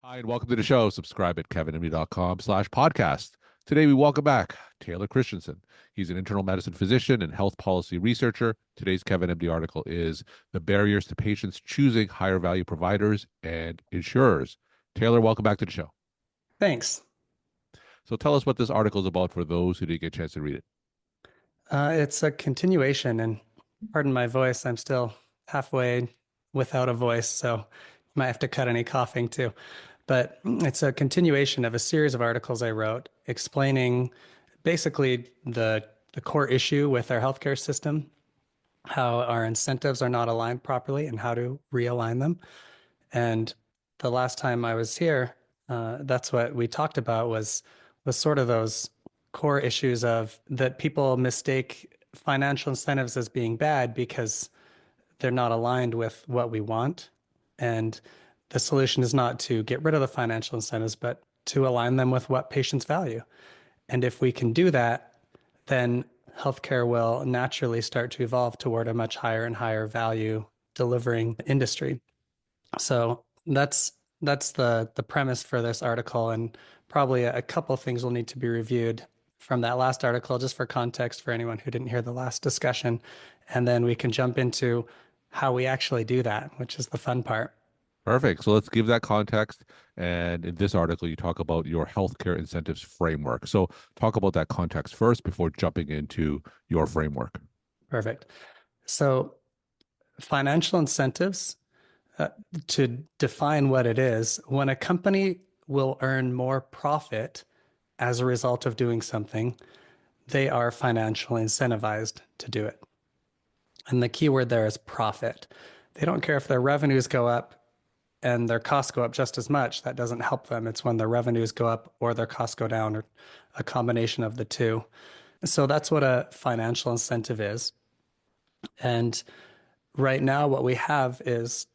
Hi, and welcome to the show. Subscribe at kevinmd.com/podcast. Today, we welcome back Taylor Christensen. He's an internal medicine physician and health policy researcher. Today's Kevin MD article is The Barriers to Patients Choosing Higher Value Providers and Insurers. Taylor, welcome back to the show. Thanks. So tell us what this article is about for those who didn't get a chance to read it. It's a continuation, and pardon my voice, I'm still halfway without a voice, so you might have to cut any coughing too. But it's a continuation of a series of articles I wrote explaining basically the core issue with our healthcare system, how our incentives are not aligned properly, and how to realign them. And the last time I was here, that's what we talked about was sort of those core issues of that people mistake financial incentives as being bad because they're not aligned with what we want. And the solution is not to get rid of the financial incentives, but to align them with what patients value. And if we can do that, then healthcare will naturally start to evolve toward a much higher and higher value delivering industry. So that's the premise for this article, and probably a couple things will need to be reviewed from that last article, just for context for anyone who didn't hear the last discussion. And then we can jump into how we actually do that, which is the fun part. Perfect. So let's give that context. And in this article, you talk about your healthcare incentives framework. So talk about that context first before jumping into your framework. Perfect. So financial incentives, uh, to define what it is, when a company will earn more profit as a result of doing something, they are financially incentivized to do it. And the key word there is profit. They don't care if their revenues go up and their costs go up just as much. That doesn't help them. It's when their revenues go up or their costs go down, or a combination of the two. So that's what a financial incentive is. And right now, what we have is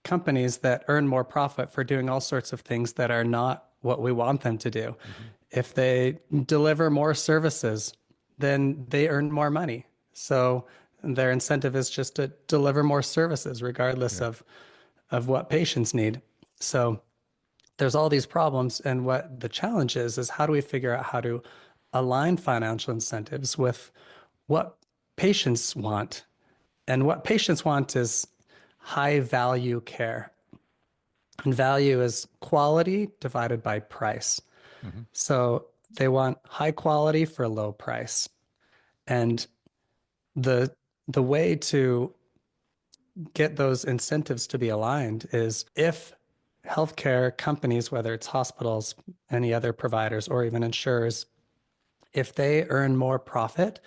companies that earn more profit for doing all sorts of things that are not what we want them to do. Mhm. If they deliver more services, then they earn more money. So their incentive is just to deliver more services, regardless Yeah. of what patients need. So there's all these problems. And what the challenge is how do we figure out how to align financial incentives with what patients want? And what patients want is high value care. And value is quality divided by price. Mhm. So they want high quality for low price. And the the way to get those incentives to be aligned is if healthcare companies, whether it's hospitals, any other providers, or even insurers, if they earn more profit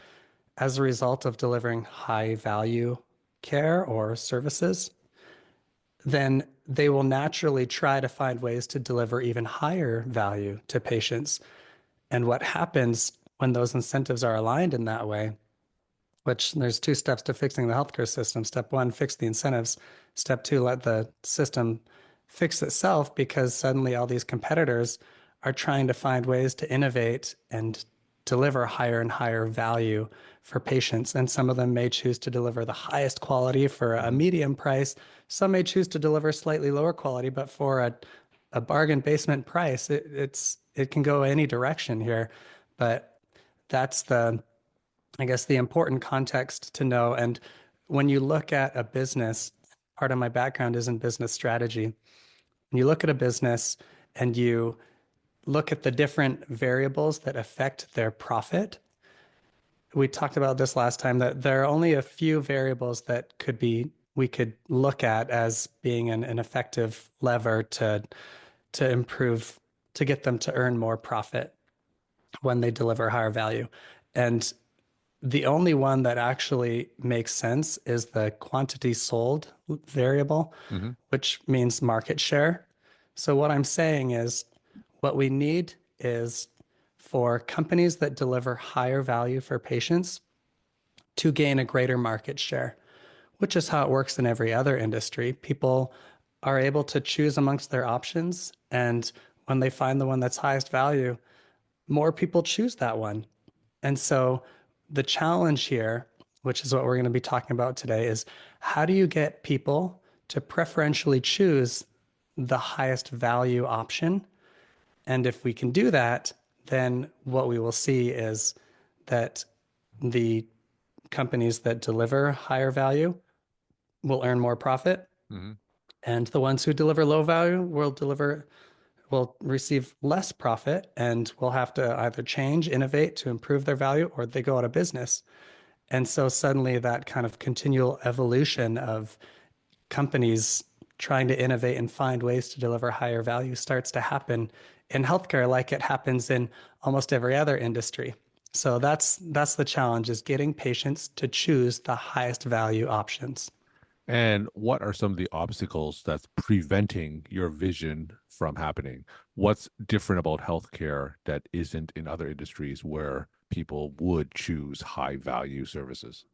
as a result of delivering high value care or services, then they will naturally try to find ways to deliver even higher value to patients. And what happens when those incentives are aligned in that way, which there's two steps to fixing the healthcare system. Step one, fix the incentives. Step two, let the system fix itself, because suddenly all these competitors are trying to find ways to innovate and deliver higher and higher value for patients. And some of them may choose to deliver the highest quality for a Mhm. medium price. Some may choose to deliver slightly lower quality, but for a bargain basement price. It can go any direction here. But that's I guess, the important context to know. And when you look at a business, part of my background is in business strategy. When you look at a business and you look at the different variables that affect their profit, we talked about this last time, that there are only a few variables that we could look at as being an effective lever to improve, to get them to earn more profit when they deliver higher value. And the only one that actually makes sense is the quantity sold variable, Mhm. which means market share. So what I'm saying is what we need is for companies that deliver higher value for patients to gain a greater market share, which is how it works in every other industry. People are able to choose amongst their options, and when they find the one that's highest value, more people choose that one. And so the challenge here, which is what we're going to be talking about today, is how do you get people to preferentially choose the highest value option. And if we can do that, then what we will see is that the companies that deliver higher value will earn more profit, Hmm. and the ones who deliver low value will receive less profit and will have to either change, innovate to improve their value, or they go out of business. And so suddenly that kind of continual evolution of companies trying to innovate and find ways to deliver higher value starts to happen in healthcare like it happens in almost every other industry. So that's the challenge, is getting patients to choose the highest value options. And what are some of the obstacles that's preventing your vision from happening? What's different about healthcare that isn't in other industries where people would choose high value services?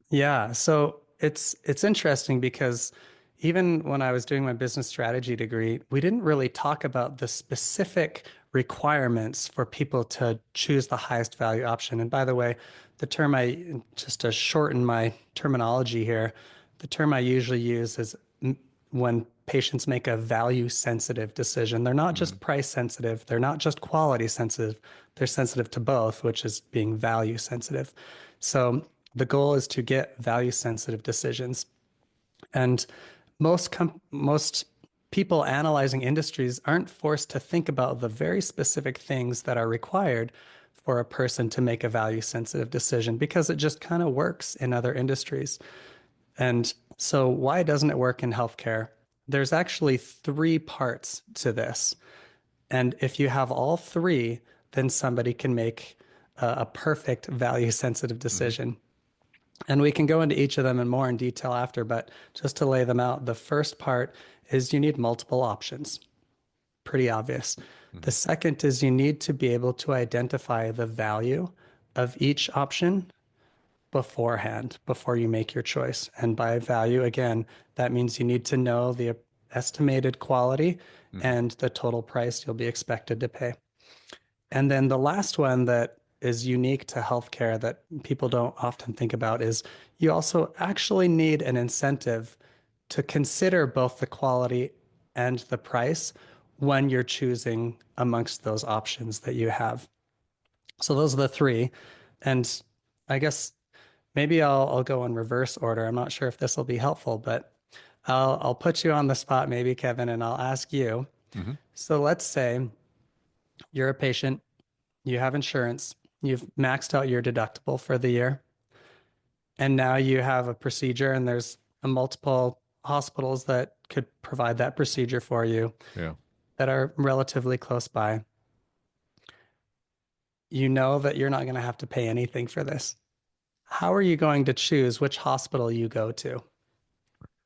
Yeah, so it's interesting because even when I was doing my business strategy degree, we didn't really talk about the specific requirements for people to choose the highest value option. And by the way, the term I just to shorten my terminology here, the term I usually use is when patients make a value sensitive decision. They're not Hmm. just price sensitive, they're not just quality sensitive, they're sensitive to both, which is being value sensitive. So the goal is to get value sensitive decisions. And most people analyzing industries aren't forced to think about the very specific things that are required for a person to make a value sensitive decision because it just kind of works in other industries. And so, why doesn't it work in healthcare? There's actually three parts to this. And if you have all three, then somebody can make a perfect value sensitive Hmm. decision. And we can go into each of them in more in detail after, but just to lay them out, the first part is you need multiple options. Pretty obvious. The Hmm. second is you need to be able to identify the value of each option beforehand, before you make your choice. And by value, again, that means you need to know the estimated quality Hmm. and the total price you'll be expected to pay. And then the last one that is unique to healthcare that people don't often think about is you also actually need an incentive to consider both the quality and the price when you're choosing amongst those options that you have. So those are the three. And I guess maybe I'll go in reverse order. I'm not sure if this will be helpful, but I'll put you on the spot maybe, Kevin, and I'll ask you. Hmm. So let's say you're a patient, you have insurance, you've maxed out your deductible for the year, and now you have a procedure, and there's multiple hospitals that could provide that procedure for you Yeah. that are relatively close by. You know that you're not going to have to pay anything for this. How are you going to choose which hospital you go to?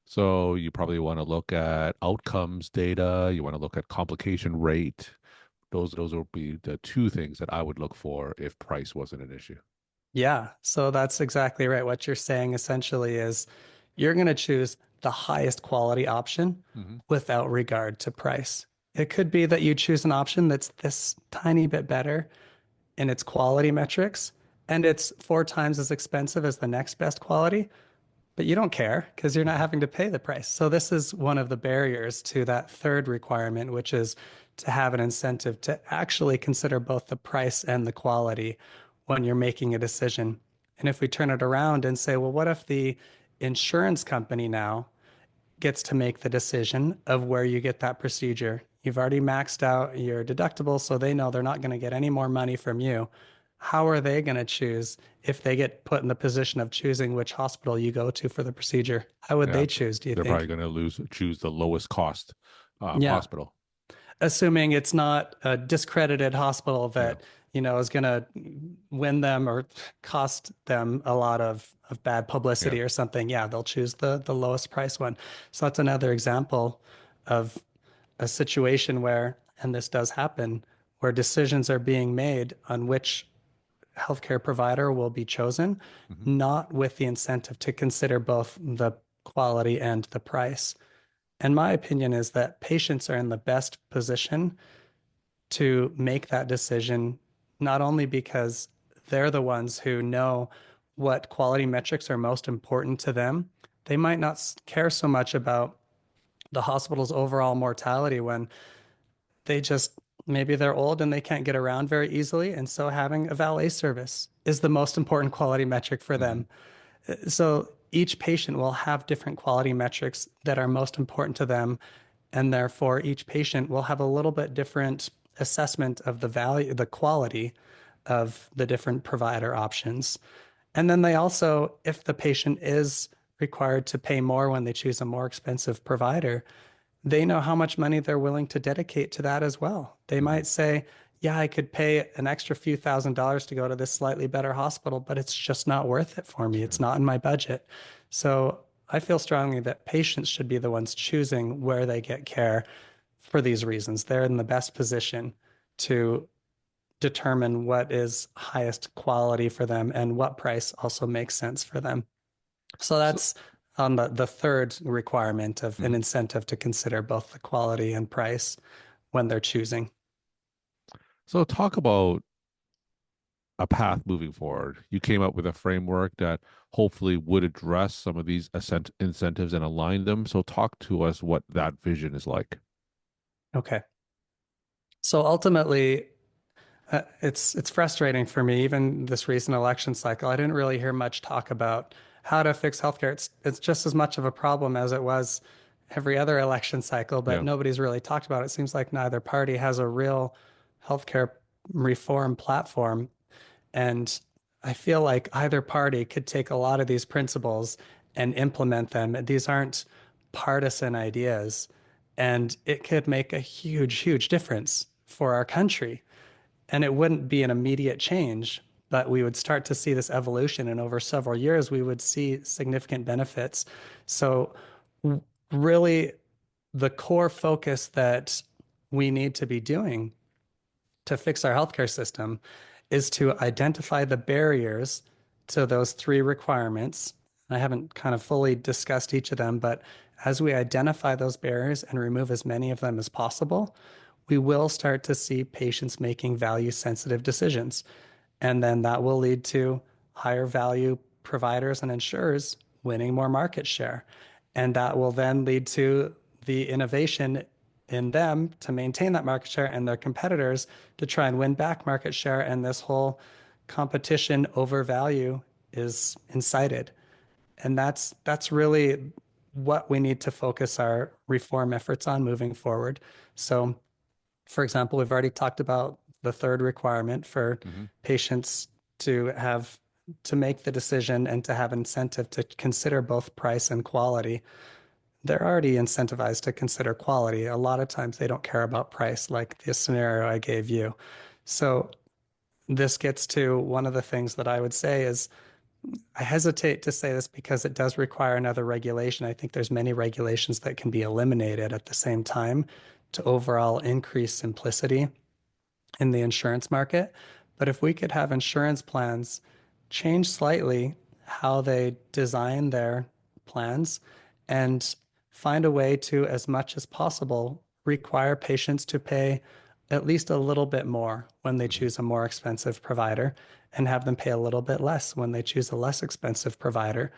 So you probably want to look at outcomes data. You want to look at complication rate. Those will be the two things that I would look for if price wasn't an issue. Yeah, so that's exactly right. What you're saying essentially is you're going to choose the highest quality option Hmm. without regard to price. It could be that you choose an option that's this tiny bit better in its quality metrics, and it's four times as expensive as the next best quality, but you don't care because you're not Hmm. having to pay the price. So this is one of the barriers to that third requirement, which is to have an incentive to actually consider both the price and the quality when you're making a decision. And if we turn it around and say, well, what if the insurance company now gets to make the decision of where you get that procedure? You've already maxed out your deductible, so they know they're not going to get any more money from you. How are they going to choose if they get put in the position of choosing which hospital you go to for the procedure? How would Yeah, they choose, do you they're probably think? going to choose the lowest cost Yeah, hospital. assuming it's not a discredited hospital Yeah, that, is going to win them or cost them a lot of bad yeah. publicity or something. Yeah, they'll choose the lowest price one. So that's another example of a situation where, and this does happen, where decisions are being made on which healthcare provider will be chosen, Hmm. not with the incentive to consider both the quality and the price. And my opinion is that patients are in the best position to make that decision, not only because they're the ones who know what quality metrics are most important to them, they might not care so much about the hospital's overall mortality when they just maybe they're old and they can't get around very easily. And so having a valet service is the most important quality metric for Hmm. them. So each patient will have different quality metrics that are most important to them. And therefore, each patient will have a little bit different assessment of the value, the quality of the different provider options. And then they also, if the patient is required to pay more when they choose a more expensive provider, they know how much money they're willing to dedicate to that as well. They Hmm. might say, yeah, I could pay an extra few $1,000s to go to this slightly better hospital, but it's just not worth it for me. It's Sure. not in my budget. So I feel strongly that patients should be the ones choosing where they get care for these reasons. They're in the best position to determine what is highest quality for them and what price also makes sense for them. So So, that's on the third requirement of an mhm. incentive to consider both the quality and price when they're choosing. So talk about a path moving forward. You came up with a framework that hopefully would address some of these incentives and align them. So talk to us what that vision is like. Okay. So ultimately, it's frustrating for me. Even this recent election cycle, I didn't really hear much talk about how to fix healthcare. It's just as much of a problem as it was every other election cycle, but Yeah. nobody's really talked about it. It seems like neither party has a real healthcare reform platform. And I feel like either party could take a lot of these principles and implement them. These aren't partisan ideas, and it could make a huge, huge difference for our country. And it wouldn't be an immediate change, but we would start to see this evolution. And over several years, we would see significant benefits. So, really, the core focus that we need to be doing to fix our healthcare system is to identify the barriers to those three requirements. I haven't kind of fully discussed each of them, but as we identify those barriers and remove as many of them as possible, we will start to see patients making value sensitive decisions. And then that will lead to higher value providers and insurers winning more market share. And that will then lead to the innovation in them to maintain that market share and their competitors to try and win back market share. And this whole competition over value is incited. And that's really what we need to focus our reform efforts on moving forward. So for example, we've already talked about the third requirement for Hmm. patients to have to make the decision and to have incentive to consider both price and quality. They're already incentivized to consider quality. A lot of times they don't care about price, like the scenario I gave you. So this gets to one of the things that I would say is I hesitate to say this because it does require another regulation. I think there's many regulations that can be eliminated at the same time to overall increase simplicity in the insurance market. But if we could have insurance plans change slightly how they design their plans and find a way to, as much as possible, require patients to pay at least a little bit more when they Hmm. choose a more expensive provider and have them pay a little bit less when they choose a less expensive provider,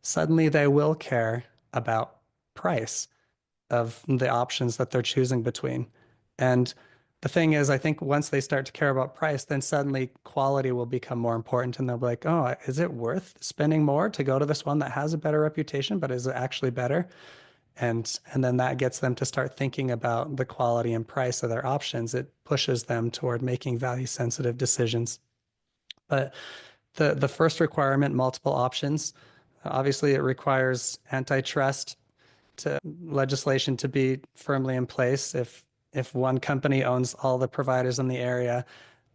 suddenly they will care about price of the options that they're choosing between. And the thing is, I think once they start to care about price, then suddenly quality will become more important. And they'll be like, oh, is it worth spending more to go to this one that has a better reputation, but is it actually better? And then that gets them to start thinking about the quality and price of their options. It pushes them toward making value sensitive decisions. But the first requirement, multiple options, obviously it requires antitrust to legislation to be firmly in place. If one company owns all the providers in the area,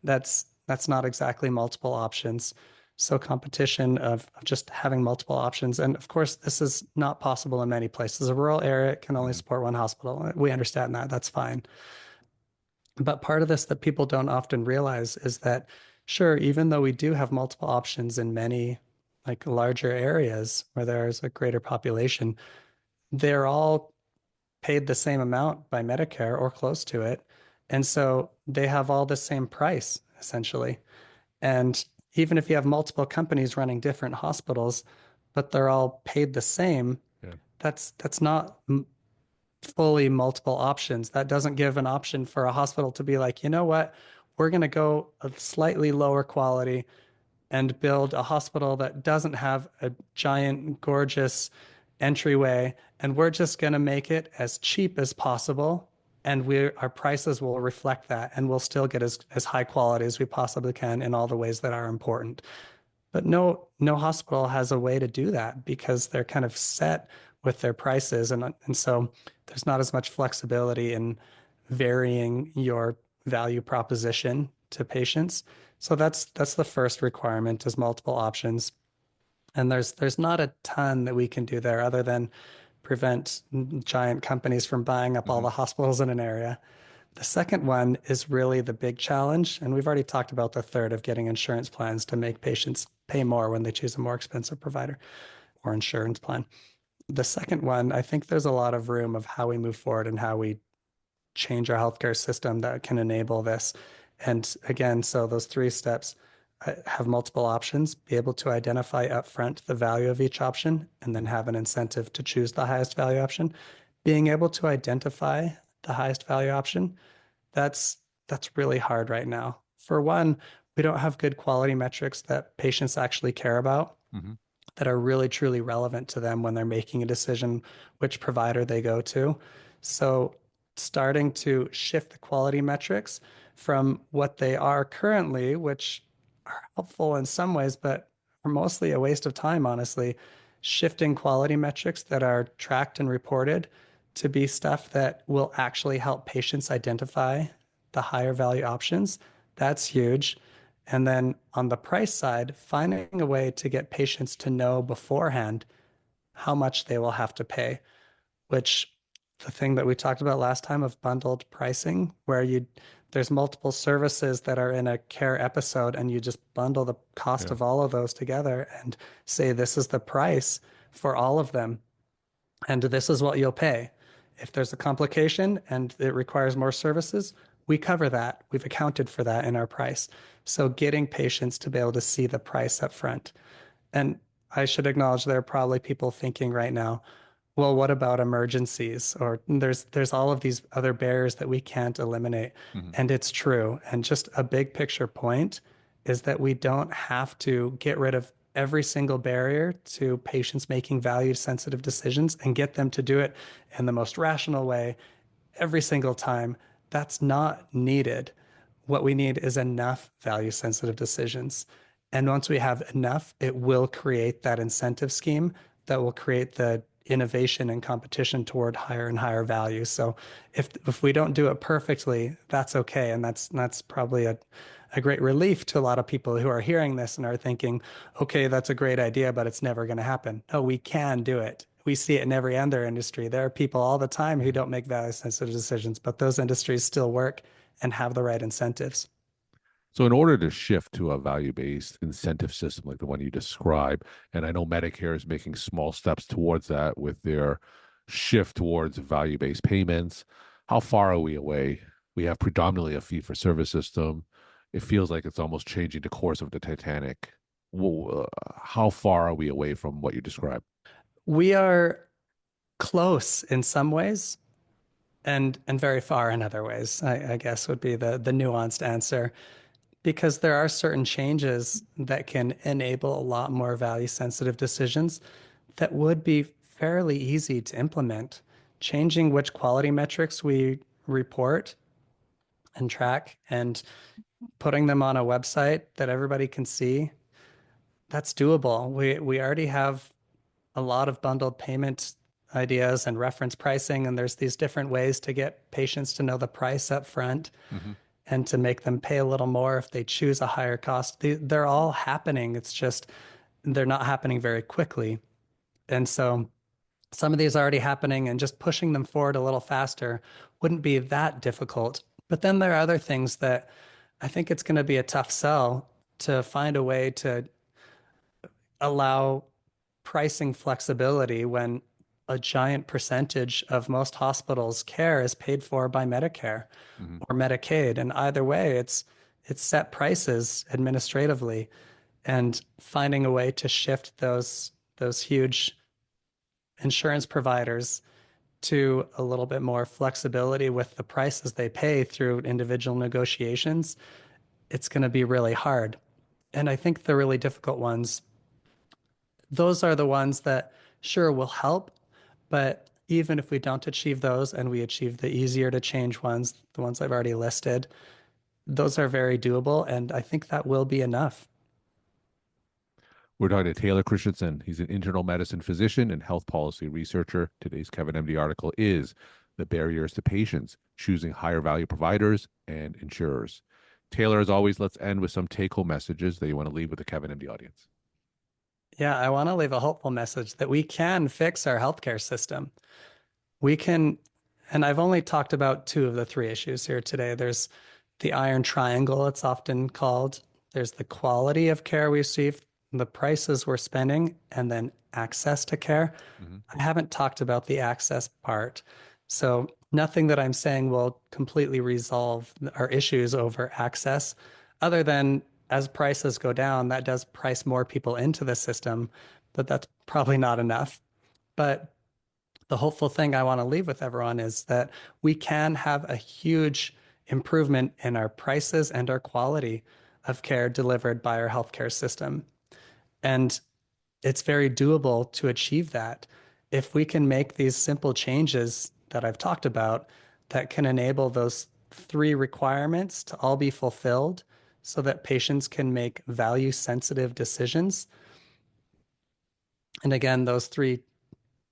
that's not exactly multiple options. So competition of just having multiple options. And of course, this is not possible in many places. A rural area can only Hmm. support one hospital. We understand that. That's fine. But part of this that people don't often realize is that, sure, even though we do have multiple options in many like larger areas where there's a greater population, they're all paid the same amount by Medicare or close to it. And so they have all the same price essentially. And even if you have multiple companies running different hospitals, but they're all paid the same, Yeah. that's not fully multiple options. That doesn't give an option for a hospital to be like, you know what, we're going to go a slightly lower quality and build a hospital that doesn't have a giant, gorgeous entryway, and we're just going to make it as cheap as possible. And our prices will reflect that, and we'll still get as high quality as we possibly can in all the ways that are important. But no hospital has a way to do that because they're kind of set with their prices, and so there's not as much flexibility in varying your value proposition to patients. So that's the first requirement is multiple options. And there's not a ton that we can do there other than prevent giant companies from buying up all Hmm. the hospitals in an area. The second one is really the big challenge. And we've already talked about the third of getting insurance plans to make patients pay more when they choose a more expensive provider or insurance plan. The second one, I think there's a lot of room of how we move forward and how we change our healthcare system that can enable this. And again, so those three steps have multiple options, be able to identify upfront the value of each option, and then have an incentive to choose the highest value option. Being able to identify the highest value option, that's that's really hard right now. For one, we don't have good quality metrics that patients actually care about Hmm. that are really truly relevant to them when they're making a decision which provider they go to. So starting to shift the quality metrics from what they are currently, which are helpful in some ways, but are mostly a waste of time, honestly. Shifting quality metrics that are tracked and reported to be stuff that will actually help patients identify the higher value options. That's huge. And then on the price side, finding a way to get patients to know beforehand how much they will have to pay, which the thing that we talked about last time of bundled pricing, where there's multiple services that are in a care episode and you just bundle the cost Yeah. of all of those together and say this is the price for all of them and this is what you'll pay. If there's a complication and it requires more services, we cover that. We've accounted for that in our price. So getting patients to be able to see the price up front. And I should acknowledge there are probably people thinking right now, well, what about emergencies? Or there's all of these other barriers that we can't eliminate. Hmm. And it's true. And just a big picture point is that we don't have to get rid of every single barrier to patients making value sensitive decisions and get them to do it in the most rational way every single time. That's not needed. What we need is enough value sensitive decisions. And once we have enough, it will create that incentive scheme that will create the innovation and competition toward higher and higher value. So if we don't do it perfectly, that's okay. And that's probably a great relief to a lot of people who are hearing this and are thinking, okay, that's a great idea, but it's never going to happen. No, we can do it. We see it in every other industry. There are people all the time who don't make value sensitive decisions, but those industries still work and have the right incentives. So, in order to shift to a value based incentive system like the one you describe, and I know Medicare is making small steps towards that with their shift towards value based payments, how far are we away? We have predominantly a fee for service system. It feels like it's almost changing the course of the Titanic. How far are we away from what you described? We are close in some ways and very far in other ways, I guess would be the nuanced answer. Because there are certain changes that can enable a lot more value sensitive decisions that would be fairly easy to implement. Changing which quality metrics we report and track and putting them on a website that everybody can see, that's doable. We already have a lot of bundled payment ideas and reference pricing, and there's these different ways to get patients to know the price up front Hmm. and to make them pay a little more if they choose a higher cost. They're all happening. It's just they're not happening very quickly. And so some of these are already happening, and just pushing them forward a little faster wouldn't be that difficult. But then there are other things that I think it's going to be a tough sell to find a way to allow pricing flexibility when a giant percentage of most hospitals' care is paid for by Medicare Hmm. or Medicaid. And either way, it's set prices administratively, and finding a way to shift those huge insurance providers to a little bit more flexibility with the prices they pay through individual negotiations, it's going to be really hard. And I think the really difficult ones, those are the ones that sure will help, but even if we don't achieve those and we achieve the easier to change ones, the ones I've already listed, those are very doable. And I think that will be enough. We're talking to Taylor Christensen. He's an internal medicine physician and health policy researcher. Today's Kevin MD article is The Barriers to Patients, Choosing Higher Value Providers and Insurers. Taylor, as always, let's end with some take home messages that you want to leave with the Kevin MD audience. Yeah, I want to leave a hopeful message that we can fix our healthcare system. We can, and I've only talked about two of the three issues here today. There's the iron triangle, it's often called. There's the quality of care we receive, the prices we're spending, and then access to care. Mhm. I haven't talked about the access part. So nothing that I'm saying will completely resolve our issues over access, other than as prices go down, that does price more people into the system, but that's probably not enough. But the hopeful thing I want to leave with everyone is that we can have a huge improvement in our prices and our quality of care delivered by our healthcare system. And it's very doable to achieve that. If we can make these simple changes that I've talked about that can enable those three requirements to all be fulfilled so that patients can make value sensitive decisions. And again, those three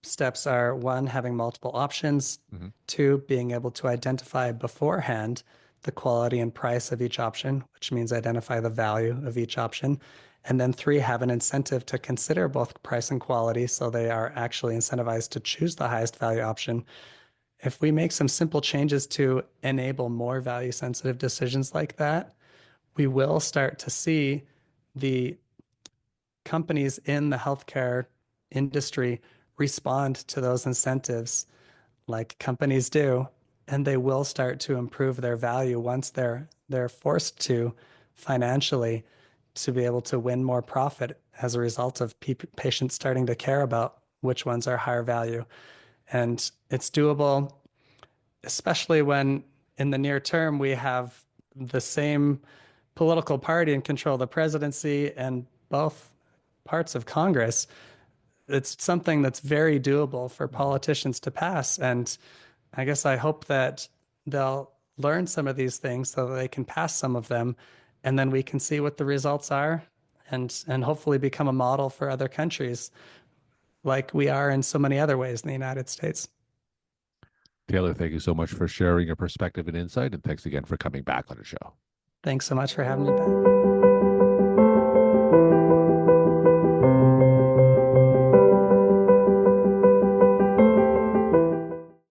steps are one, having multiple options, Mhm. two, being able to identify beforehand the quality and price of each option, which means identify the value of each option. And then three, have an incentive to consider both price and quality so they are actually incentivized to choose the highest value option. If we make some simple changes to enable more value sensitive decisions like that, we will start to see the companies in the healthcare industry respond to those incentives like companies do, and they will start to improve their value once they're forced to financially to be able to win more profit as a result of patients starting to care about which ones are higher value. And it's doable, especially when in the near term we have the same political party in control of the presidency and both parts of Congress. It's something that's very doable for politicians to pass. And I guess I hope that they'll learn some of these things so that they can pass some of them. And then we can see what the results are and hopefully become a model for other countries like we are in so many other ways in the United States. Taylor, thank you so much for sharing your perspective and insight. And thanks again for coming back on the show. Thanks so much for having me back.